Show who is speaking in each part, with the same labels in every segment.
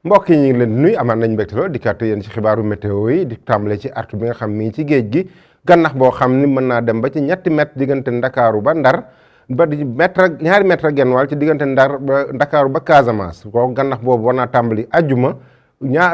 Speaker 1: mbokk yi ñu ngi leen di nuyu amaan nañ mbégte lool dikkaat yéen ci xibaaru météo yi di tàmbale ci artu bi nga xam mi ngi ci géej gi gannax boo xam ni mën naa dem ba ci ñetti mètre diggante Ndakaaru ba Ndar ba di mètre ak ñaari mètre ak genn wàll ci diggante Ndakaaru ba Casamance kooku gannax boobu war naa tàmbali ajjuma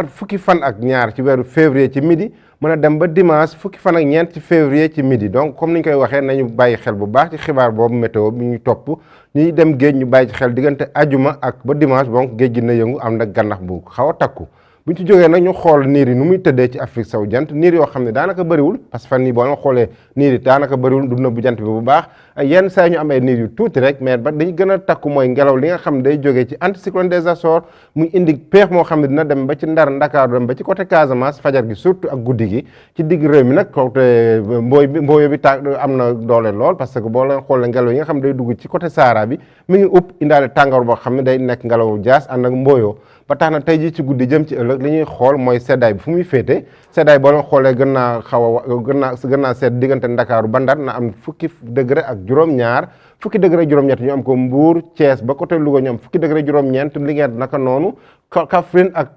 Speaker 1: fukki fan ak ñaar ci weeru février ci midi mën a dem ba dimanche fukki fan ak ñeent ci février ci midi donc comme ni ñu koy waxee nañu bàyyi xel bu baax ci xibaar boobu météo bi ñuy topp ñuy dem géej ñu bàyyi ci xel diggante ajuma ak ba dimanche donc géej gi na yëngu am na gannax bu xaw a takku bu ñu ci jógee nag ñu xool niir yi nu muy tëddee ci Afrique sowu jant niir yoo xam ne daanaka bëriwul parce que fan yii boo nga xoolee niir yi daanaka bëriwul du nëbbu jant bi bu baax yenn saa ñu am ay niir yu tuuti rek mais ba dañu gën a takku mooy ngelaw li nga xam ne day jógee ci anticyclone des Açores muy indi peex moo xam ne dina dem ba ci Ndar Ndakaaru dem ba ci côté Casamance fajar gi surtout ak guddi gi ci digg réew mi nag côté mbooyo bi am na doole lool parce que boo leen xoolee ngelaw yi nga xam ne day dugg ci côté Sahara bi mi ngi upp indaale tàngoor boo xam ne day nekk ngelaw jaas ànd ak mbooyo ba tax na tey jii ci guddi jëm ci ëllëg li ñuy xool mooy seddaay bi fu muy féete seddaay boo leen xoolee gën naa sedd diggante Ndakaaru ba Ndar na am fukki degré ak juróom-ñaar fukki degré juróom-ñett ñu am ko Mbuur Thiès ba côté Louga ñu am fukki degré juróom-ñeent Linguère naka noonu Kaffrine ak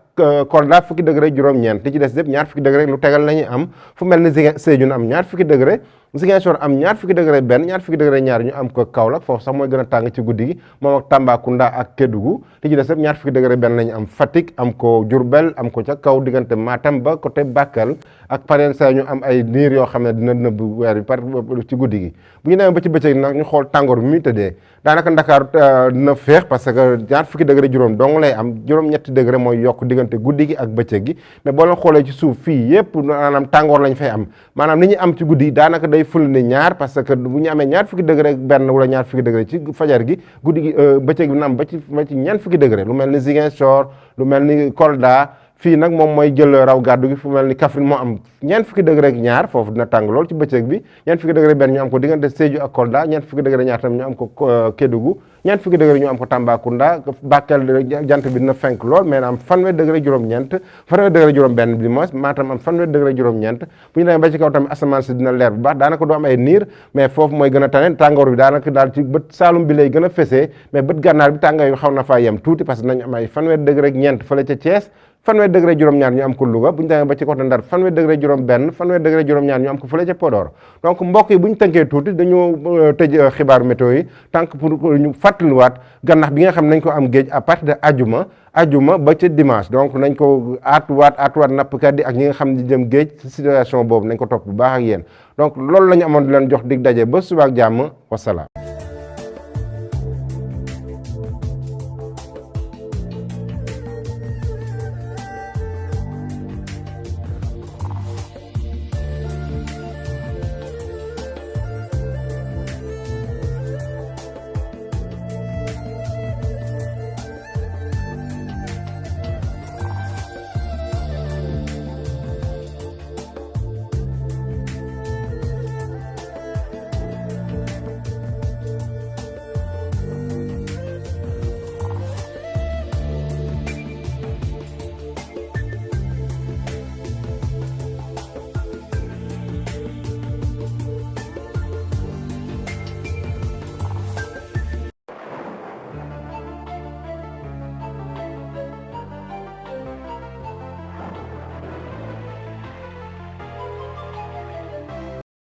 Speaker 1: Kolda fukki degré juróom-ñeent li ci des lépp ñaar fukki degré lu tegal la ñuy am fu mel ni Sédhiou am ñaar fukki degré Ziguinchor am ñaar fukki degré benn ñaar fukki degré ñaar ñu am ko Kaolack foofu sax mooy gën a tàng ci guddi gi moom ak Tambacounda ak Kédougou li ci des lépp ñaar fukki degré benn la ñu am Fatick am ko Diourbel am ko ca kaw diggante Matam ba côté Bakel ak pareen saa ñu am ay niir yoo xam ne dina nëbb weer bi par ci guddi gi bu ñu demee ba ci bëccëg nag ñu xool tàngoor bi muy tëddee daanaka Ndakaaru dina féex parce que ñaar fukki degré juróom dong lay am juróom-ñetti degré mooy yokk diggante guddi gi ak bëccëg gi mais boo leen xoolee ci suuf fii yépp maanaam tàngoor lañ fay am maanaam li ñu am ci guddi gi daanaka day ful ni ñaar parce que bu ñu amee ñaar fukki degré benn wala ñaar fukki degré ci fajar gi guddi gi bëccëg bi na am ba ci ñeent fukki degré lu mel ni Ziguinchor lu mel ni Kolda fii nag moom mooy jël raw gàddu gi fu mel ni Kaffrine moo am ñeent fukki degré ak ñaar foofu dina tàng lool ci bëccëg bi ñeent fukki degré benn ñu am ko diggante Sédhiou ak Kolda ñeent fukki degré ñaar tam ñu am ko Kédougou ñeent fukki degré ñu am ko Tambacounda Bakel jant bi dina fenk lool mais am fanweer degré juróom-ñeent fanweer degré juróom-benn bi mooy Matam am fanweer degré juróom-ñeent bu ñu demee ba ci kaw tamit asamaan si dina leer bu baax daanaka du am ay niir mais foofu mooy gën a tane tàngoor bi daanaka daal ci bët Saalum bi lay gën a fesee mais bët gànnaar bi tàngoor bi xaw na faa yem tuuti parce que nañ am ay fanweer degré ñeent fële ca Thiès fanweer degré juróom-ñaar ñu am ko Louga bu ñu demee ba ci côté Ndar fanweer degré juróom-benn fanweer degré juróom-ñaar ñu am ko fële ca Podor donc mbokk yi bu ñu tënkee tuuti dañoo tëj xibaaru météo yi tànk pour ñu fàttaliwaat gannax bi nga xam ne nañ ko am géej à partir de ajuma ba ca dimanche donc nañ ko aatuwaat nappkat yi ak ñi nga xam ne jëm géej ci situation boobu nañ ko topp bu baax ak yéen donc loolu la ñu amoon di leen jox dig daje ba suba ak jàmm wasalaam